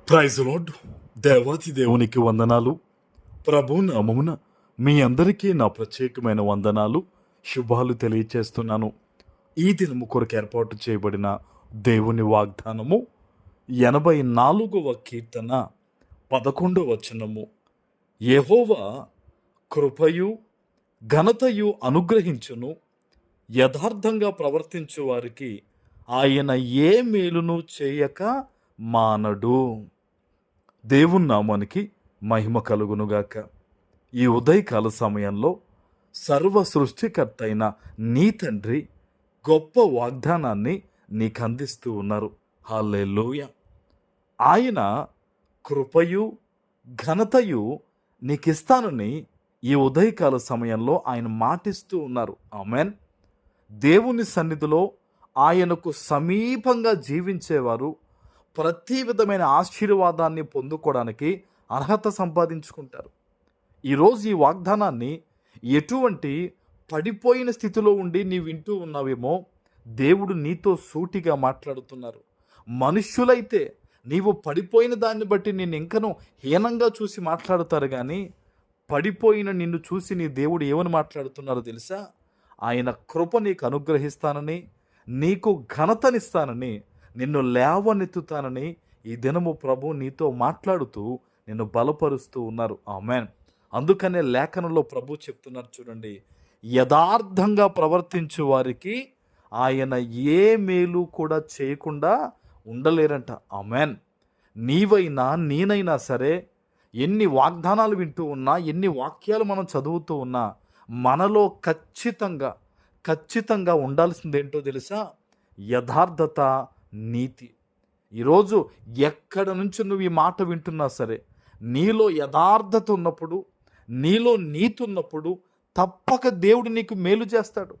Praise lord. దేవాతి దేవునికి వందనాలు. ప్రభు నామమున మీ అందరికీ నా ప్రత్యేకమైన వందనాలు, శుభాలు తెలియచేస్తున్నాను. ఈ దినము కొరకు ఏర్పాటు చేయబడిన దేవుని వాగ్దానము 84వ కీర్తన 11వ వచనము. యెహోవా కృపయు ఘనతయు అనుగ్రహించును, యథార్థంగా ప్రవర్తించు వారికి ఆయన ఏ మేలును చేయక మానడు. దేవుని నామానికి మహిమ కలుగునుగాక. ఈ ఉదయకాల సమయంలో సర్వ సృష్టికర్త అయిన నీ తండ్రి గొప్ప వాగ్దానాన్ని నీకు అందిస్తూ ఉన్నారు. హల్లెలూయా. ఆయన కృపయు ఘనతయు నీకిస్తానని ఈ ఉదయకాల సమయంలో ఆయన మాటిస్తూ ఉన్నారు. ఆమెన్. దేవుని సన్నిధిలో ఆయనకు సమీపంగా జీవించేవారు ప్రతి విధమైన ఆశీర్వాదాన్ని పొందుకోవడానికి అర్హత సంపాదించుకుంటారు. ఈరోజు ఈ వాగ్దానాన్ని ఎటువంటి పడిపోయిన స్థితిలో ఉండి నీ వింటూ ఉన్నావేమో, దేవుడు నీతో సూటిగా మాట్లాడుతున్నారు. మనుష్యులైతే నీవు పడిపోయిన దాన్ని బట్టి నిన్ను ఇంకనూ హీనంగా చూసి మాట్లాడుతారు, కానీ పడిపోయిన నిన్ను చూసి నీ దేవుడు ఏమని మాట్లాడుతున్నారో తెలుసా? ఆయన కృప నీకు అనుగ్రహిస్తానని, నీకు ఘనతనిస్తానని, నిన్ను లేవనెత్తుతానని ఈ దినము ప్రభు నీతో మాట్లాడుతూ నిన్ను బలపరుస్తూ ఉన్నారు. ఆమెన్. అందుకనే లేఖనంలో ప్రభు చెప్తున్నారు చూడండి, యథార్థంగా ప్రవర్తించే వారికి ఆయన ఏ మేలు కూడా చేయకుండా ఉండలేరంట. ఆమెన్. నీవైనా నేనైనా సరే, ఎన్ని వాగ్దానాలు వింటూ ఉన్నా, ఎన్ని వాక్యాలు మనం చదువుతూ ఉన్నా, మనలో ఖచ్చితంగా ఉండాల్సిందేంటో తెలుసా? యథార్థత, నీతి. ఈరోజు ఎక్కడ నుంచి నువ్వు ఈ మాట వింటున్నా సరే, నీలో యథార్థత ఉన్నప్పుడు, నీలో నీతి ఉన్నప్పుడు తప్పక దేవుడు నీకు మేలు చేస్తాడు.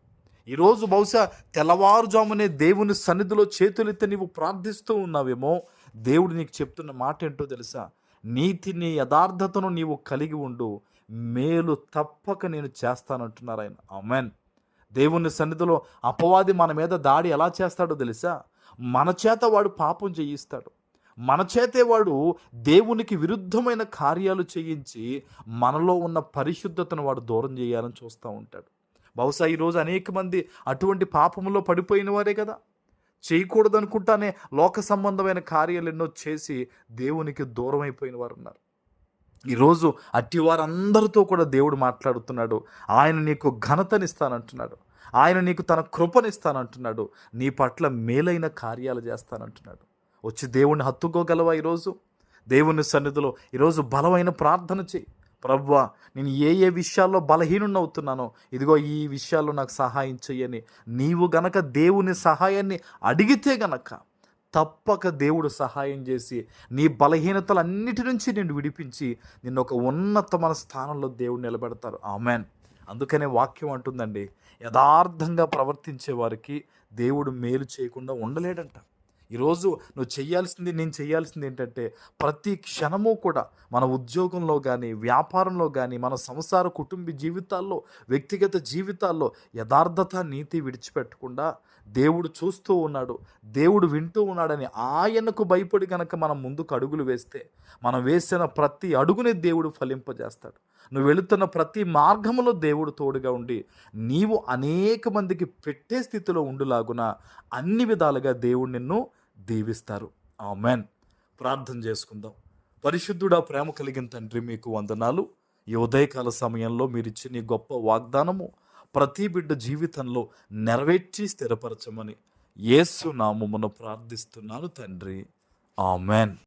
ఈరోజు బహుశా తెల్లవారుజామునే దేవుని సన్నిధిలో చేతులెత్తి నీవు ప్రార్థిస్తూ ఉన్నావేమో, దేవుడు నీకు చెప్తున్న మాట ఏంటో తెలుసా? నీతిని, యథార్థతను నీవు కలిగి ఉండు, మేలు తప్పక నేను చేస్తానంటున్నారు ఆయన. ఆమెన్. దేవుని సన్నిధిలో అపవాది మన మీద దాడి ఎలా చేస్తాడో తెలుసా? మన చేత వాడు పాపం చేయిస్తాడు. మన చేతే వాడు దేవునికి విరుద్ధమైన కార్యాలు చేయించి మనలో ఉన్న పరిశుద్ధతను వాడు దూరం చేయాలని చూస్తూ ఉంటాడు. బహుశా ఈరోజు అనేక మంది అటువంటి పాపంలో పడిపోయిన వారే కదా. చేయకూడదు అనుకుంటానే లోక సంబంధమైన కార్యాలు ఎన్నో చేసి దేవునికి దూరం అయిపోయిన వారు ఉన్నారు. ఈరోజు అట్టి వారందరితో కూడా దేవుడు మాట్లాడుతున్నాడు. ఆయన నీకు ఘనతనిస్తానంటున్నాడు. ఆయన నీకు తన కృపనిస్తానంటున్నాడు. నీ పట్ల మేలైన కార్యాలు చేస్తానంటున్నాడు. వచ్చి దేవుణ్ణి హత్తుకోగలవా? ఈరోజు దేవుని సన్నిధిలో ఈరోజు బలమైన ప్రార్థన చేయి. ప్రభువా, నేను ఏ విషయాల్లో బలహీనుడిని అవుతున్నానో, ఇదిగో ఈ విషయాల్లో నాకు సహాయం చెయ్యని నీవు గనక దేవుని సహాయాన్ని అడిగితే గనక తప్పక దేవుడు సహాయం చేసి నీ బలహీనతలన్నిటి నుంచి నిన్ను విడిపించి నిన్ను ఒక ఉన్నతమైన స్థానంలో దేవుడు నిలబెడతారు. ఆమెన్. అందుకనే వాక్యం అంటుందండి, యథార్థంగా ప్రవర్తించే వారికి దేవుడు మేలు చేయకుండా ఉండలేడంట. ఈరోజు నువ్వు చేయాల్సింది, నేను చేయాల్సింది ఏంటంటే, ప్రతి క్షణము కూడా మన ఉద్యోగంలో కానీ, వ్యాపారంలో కానీ, మన సంసార కుటుంబ జీవితాల్లో, వ్యక్తిగత జీవితాల్లో యథార్థత, నీతి విడిచిపెట్టకుండా దేవుడు చూస్తూ ఉన్నాడు, దేవుడు వింటూ ఉన్నాడని ఆయనకు భయపడి కనుక మనం ముందుకు అడుగులు వేస్తే, మనం వేసిన ప్రతి అడుగుని దేవుడు ఫలింపజేస్తాడు. నువ్వు వెళుతున్న ప్రతి మార్గంలో దేవుడు తోడుగా ఉండి నీవు అనేక మందికి పెట్టే స్థితిలో ఉండులాగున అన్ని విధాలుగా దేవుడు నిన్ను దీవిస్తారు. ఆమెన్. ప్రార్థన చేసుకుందాం. పరిశుద్ధుడా, ప్రేమ కలిగిన తండ్రి, మీకు వందనాలు. ఈ ఉదయకాల సమయంలో మీరు ఇచ్చిన గొప్ప వాగ్దానము ప్రతి బిడ్డ జీవితంలో నెరవేర్చి స్థిరపరచమని యేసు నామమున ప్రార్థిస్తున్నాను తండ్రి. ఆమెన్.